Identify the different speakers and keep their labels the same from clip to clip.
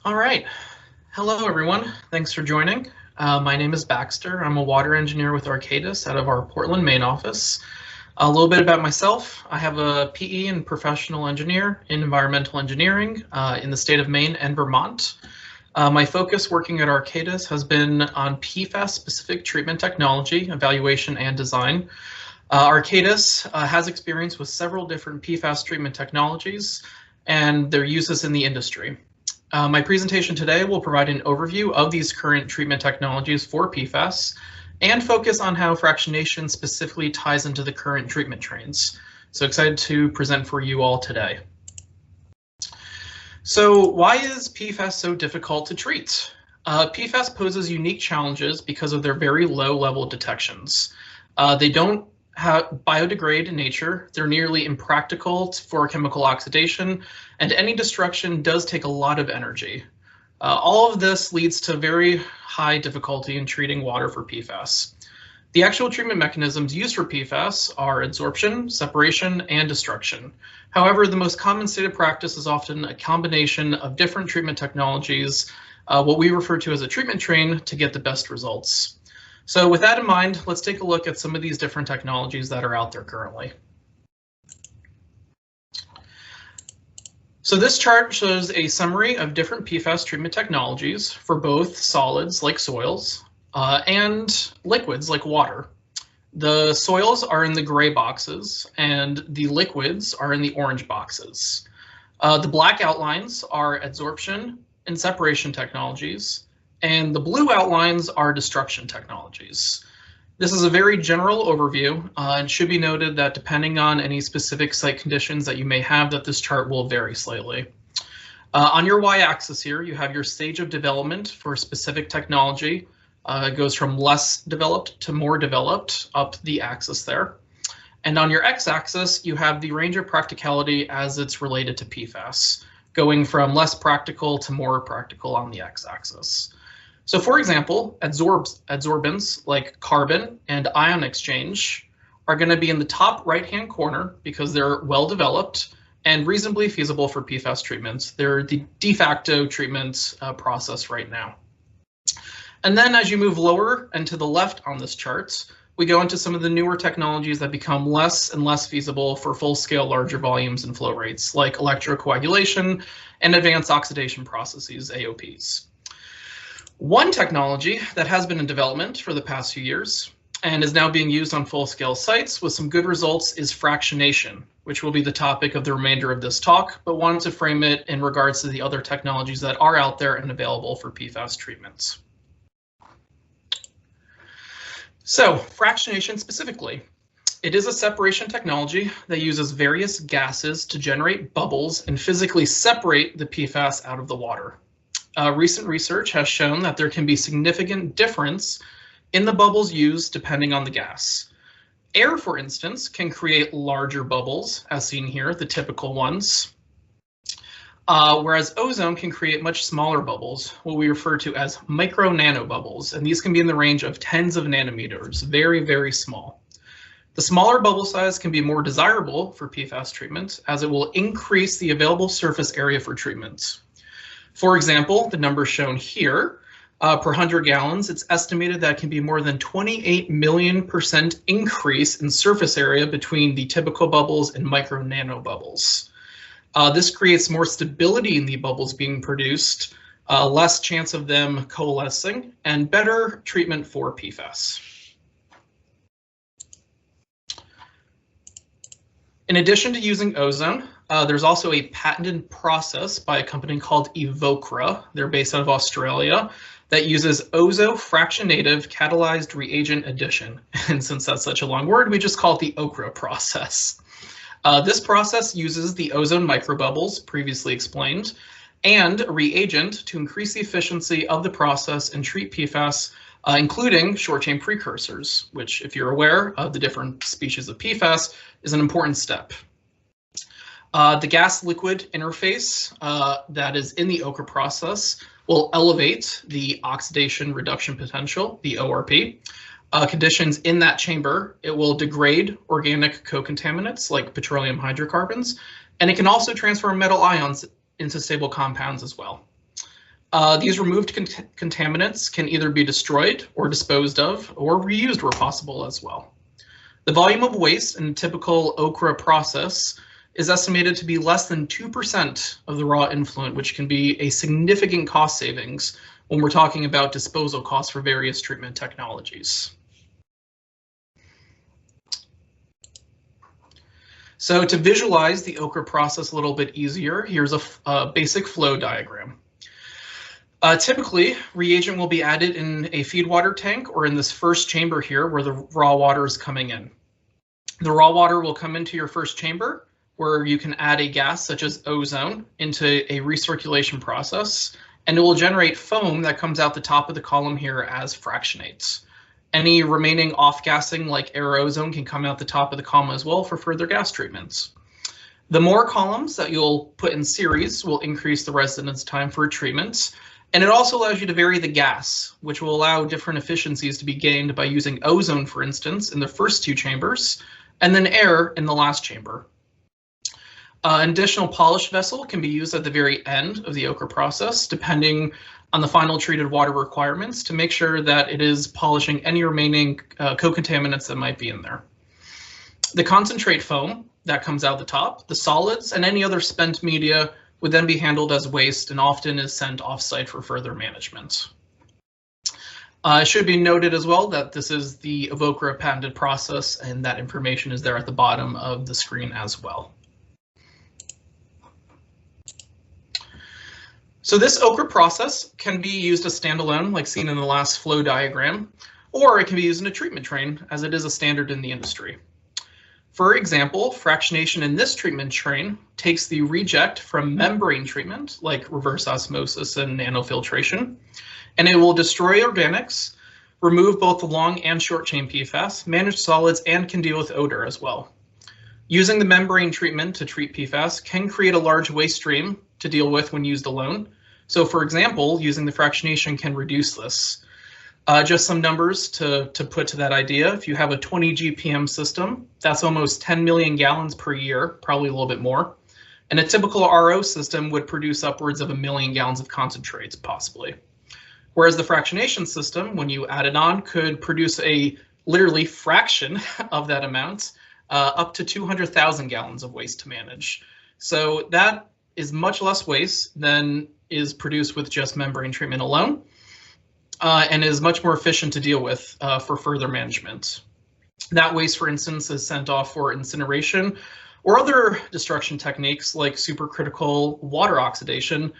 Speaker 1: All right. Hello, everyone. Thanks for joining. My name is Baxter. I'm a water engineer with Arcadis out of our Portland, Maine office. A little bit about myself. I have a PE and professional engineer in environmental engineering in the state of Maine and Vermont. My focus working at Arcadis has been on PFAS-specific treatment technology, evaluation, and design. Arcadis has experience with several different PFAS treatment technologies and their uses in the industry. My presentation today will provide an overview of these current treatment technologies for PFAS and focus on how fractionation specifically ties into the current treatment trends. So excited to present for you all today. So why is PFAS so difficult to treat? PFAS poses unique challenges because of their very low level detections. They don't biodegrade in nature. They're nearly impractical for chemical oxidation, and any destruction does take a lot of energy. All of this leads to very high difficulty in treating water for PFAS. The actual treatment mechanisms used for PFAS are adsorption, separation, and destruction. However, the most common stated practice is often a combination of different treatment technologies, what we refer to as a treatment train, to get the best results. So with that in mind, let's take a look at some of these different technologies that are out there currently. So this chart shows a summary of different PFAS treatment technologies for both solids like soils and liquids like water. The soils are in the gray boxes and the liquids are in the orange boxes. The black outlines are adsorption and separation technologies, and the blue outlines are destruction technologies. This is a very general overview, and should be noted that depending on any specific site conditions that you may have, that this chart will vary slightly. On your y-axis here, you have your stage of development for a specific technology. It goes from less developed to more developed up the axis there. And on your x-axis, you have the range of practicality as it's related to PFAS, going from less practical to more practical on the x-axis. So for example, adsorbents like carbon and ion exchange are going to be in the top right-hand corner because they're well developed and reasonably feasible for PFAS treatments. They're the de facto treatment process right now. And then as you move lower and to the left on this chart, we go into some of the newer technologies that become less and less feasible for full-scale larger volumes and flow rates, like electrocoagulation and advanced oxidation processes, AOPs. One technology that has been in development for the past few years and is now being used on full-scale sites with some good results is fractionation, which will be the topic of the remainder of this talk, but wanted to frame it in regards to the other technologies that are out there and available for PFAS treatments. So fractionation specifically, it is a separation technology that uses various gases to generate bubbles and physically separate the PFAS out of the water. Recent research has shown that there can be significant difference in the bubbles used depending on the gas. Air, for instance, can create larger bubbles, as seen here, the typical ones, whereas ozone can create much smaller bubbles, what we refer to as micro nanobubbles, and these can be in the range of tens of nanometers, very, very small. The smaller bubble size can be more desirable for PFAS treatment as it will increase the available surface area for treatment. For example, the numbers shown here, per 100 gallons, it's estimated that it can be more than 28 million% increase in surface area between the typical bubbles and micro nano bubbles. This creates more stability in the bubbles being produced, less chance of them coalescing, and better treatment for PFAS. In addition to using ozone, there's also a patented process by a company called Evocra. They're based out of Australia that uses ozofractionative catalyzed reagent addition. And since that's such a long word, we just call it the OCRA process. This process uses the ozone microbubbles previously explained and a reagent to increase the efficiency of the process and treat PFAS, including short-chain precursors, which, if you're aware of the different species of PFAS, is an important step. The gas-liquid interface that is in the OCRA process will elevate the oxidation reduction potential, the ORP. Conditions in that chamber, it will degrade organic co-contaminants like petroleum hydrocarbons, and it can also transform metal ions into stable compounds as well. These removed contaminants can either be destroyed or disposed of or reused where possible as well. The volume of waste in a typical OCRA process is estimated to be less than 2% of the raw influent, which can be a significant cost savings when we're talking about disposal costs for various treatment technologies. So to visualize the OCRA process a little bit easier, here's a basic flow diagram. Typically, reagent will be added in a feed water tank or in this first chamber here where the raw water is coming in. The raw water will come into your first chamber where you can add a gas such as ozone into a recirculation process, and it will generate foam that comes out the top of the column here as fractionates. Any remaining off-gassing like air ozone can come out the top of the column as well for further gas treatments. The more columns that you'll put in series will increase the residence time for treatments, and it also allows you to vary the gas, which will allow different efficiencies to be gained by using ozone, for instance, in the first two chambers, and then air in the last chamber. An additional polish vessel can be used at the very end of the OCRA process, depending on the final treated water requirements, to make sure that it is polishing any remaining co-contaminants that might be in there. The concentrate foam that comes out the top, the solids, and any other spent media would then be handled as waste and often is sent off-site for further management. It should be noted as well that this is the OCRA patented process, and that information is there at the bottom of the screen as well. So this OCRA process can be used as standalone, like seen in the last flow diagram, or it can be used in a treatment train, as it is a standard in the industry. For example, fractionation in this treatment train takes the reject from membrane treatment, like reverse osmosis and nanofiltration, and it will destroy organics, remove both the long and short chain PFAS, manage solids, and can deal with odor as well. Using the membrane treatment to treat PFAS can create a large waste stream to deal with when used alone. So for example, using the fractionation can reduce this. Just some numbers to put to that idea. If you have a 20 GPM system, that's almost 10 million gallons per year, probably a little bit more. And a typical RO system would produce upwards of 1 million gallons of concentrates, possibly. Whereas the fractionation system, when you add it on, could produce a literally fraction of that amount, up to 200,000 gallons of waste to manage. So that is much less waste than is produced with just membrane treatment alone, and is much more efficient to deal with for further management. That waste, for instance, is sent off for incineration or other destruction techniques like supercritical water oxidation,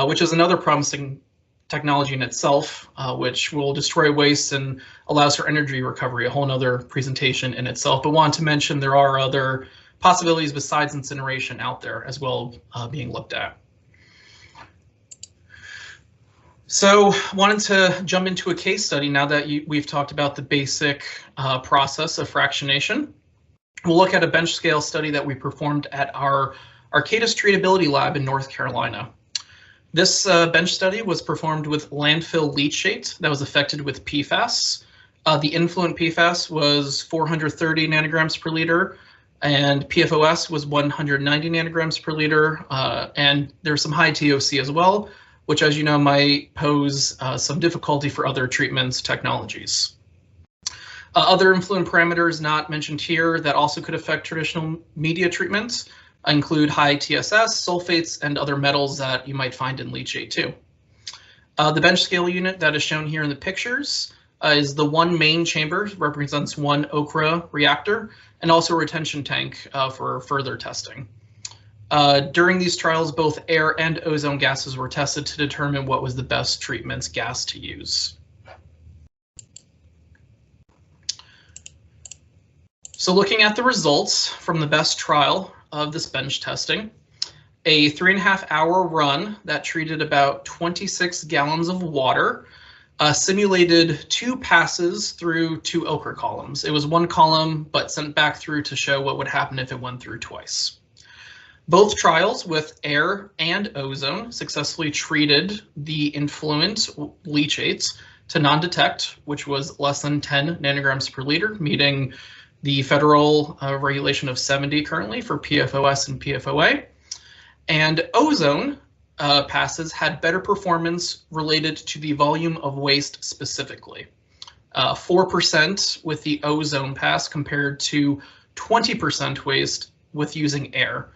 Speaker 1: which is another promising technology in itself, which will destroy waste and allows for energy recovery, a whole nother presentation in itself. But want to mention there are other possibilities besides incineration out there as well being looked at. So wanted to jump into a case study now that we've talked about the basic process of fractionation. We'll look at a bench scale study that we performed at our Arcadis Treatability Lab in North Carolina. This bench study was performed with landfill leachate that was affected with PFAS. The influent PFAS was 430 nanograms per liter, and PFOS was 190 nanograms per liter, and there's some high TOC as well, which, as you know, might pose some difficulty for other treatments technologies. Other influent parameters not mentioned here that also could affect traditional media treatments include high TSS, sulfates, and other metals that you might find in leachate too. The bench scale unit that is shown here in the pictures is the one main chamber, represents one OCRA reactor, and also a retention tank for further testing. During these trials, both air and ozone gases were tested to determine what was the best treatment gas to use. So looking at the results from the BEST trial of this bench testing, a 3.5-hour run that treated about 26 gallons of water simulated 2 passes through 2 OCRA columns. It was 1 column, but sent back through to show what would happen if it went through twice. Both trials with air and ozone successfully treated the influent leachates to non-detect, which was less than 10 nanograms per liter, meeting the federal regulation of 70 currently for PFOS and PFOA. And ozone passes had better performance related to the volume of waste specifically. 4% with the ozone pass compared to 20% waste with using air.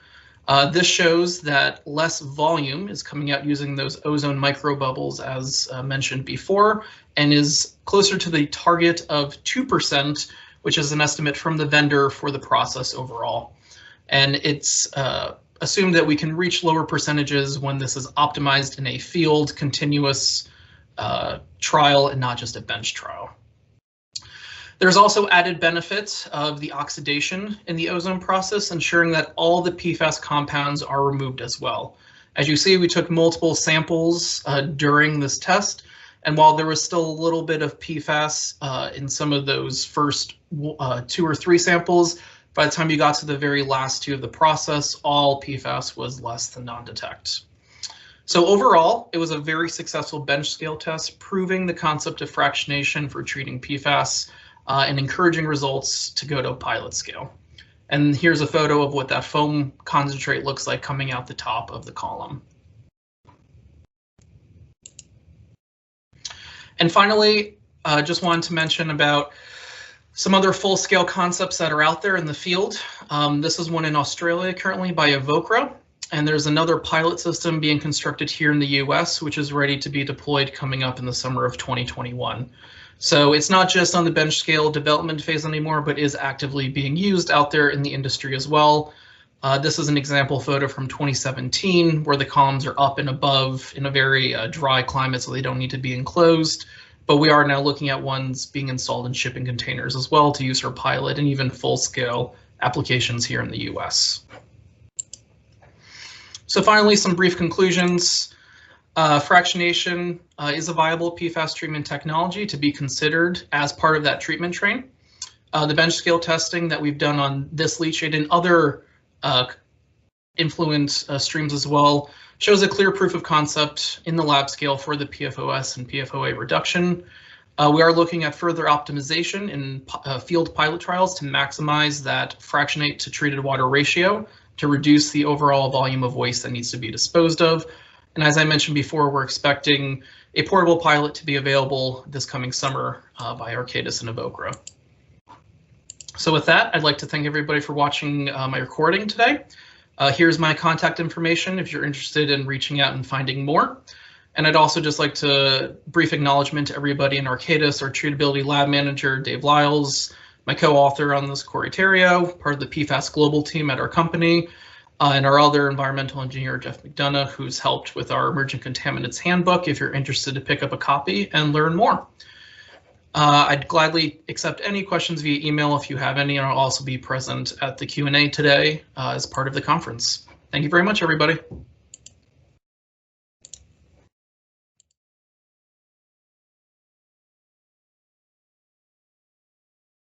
Speaker 1: This shows that less volume is coming out using those ozone microbubbles as mentioned before, and is closer to the target of 2%, which is an estimate from the vendor for the process overall. And it's assumed that we can reach lower percentages when this is optimized in a field continuous trial and not just a bench trial. There's also added benefits of the oxidation in the ozone process, ensuring that all the PFAS compounds are removed as well. As you see, we took multiple samples during this test, and while there was still a little bit of PFAS in some of those first 2 or 3 samples, by the time you got to the very last 2 of the process, all PFAS was less than non-detect. So overall, it was a very successful bench scale test, proving the concept of fractionation for treating PFAS and encouraging results to go to a pilot scale. And here's a photo of what that foam concentrate looks like coming out the top of the column. And finally, just wanted to mention about some other full-scale concepts that are out there in the field. This is one in Australia currently by Evocra, and there's another pilot system being constructed here in the US, which is ready to be deployed coming up in the summer of 2021. So it's not just on the bench scale development phase anymore, but is actively being used out there in the industry as well. This is an example photo from 2017 where the columns are up and above in a very dry climate, so they don't need to be enclosed. But we are now looking at ones being installed in shipping containers as well to use for pilot and even full-scale applications here in the US. So finally, some brief conclusions. Fractionation is a viable PFAS treatment technology to be considered as part of that treatment train. The bench scale testing that we've done on this leachate and other influent streams as well shows a clear proof of concept in the lab scale for the PFOS and PFOA reduction. We are looking at further optimization in field pilot trials to maximize that fractionate to treated water ratio to reduce the overall volume of waste that needs to be disposed of. And as I mentioned before, we're expecting a portable pilot to be available this coming summer by Arcadis and Evocra. So with that, I'd like to thank everybody for watching my recording today. Here's my contact information if you're interested in reaching out and finding more. And I'd also just like to brief acknowledgement to everybody in Arcadis, our Treatability Lab Manager, Dave Lyles, my co-author on this, Corey Theriault, part of the PFAS Global team at our company, and our other environmental engineer, Jeff McDonough, who's helped with our Emerging Contaminants Handbook if you're interested to pick up a copy and learn more. I'd gladly accept any questions via email if you have any, and I'll also be present at the Q&A today as part of the conference. Thank you very much, everybody.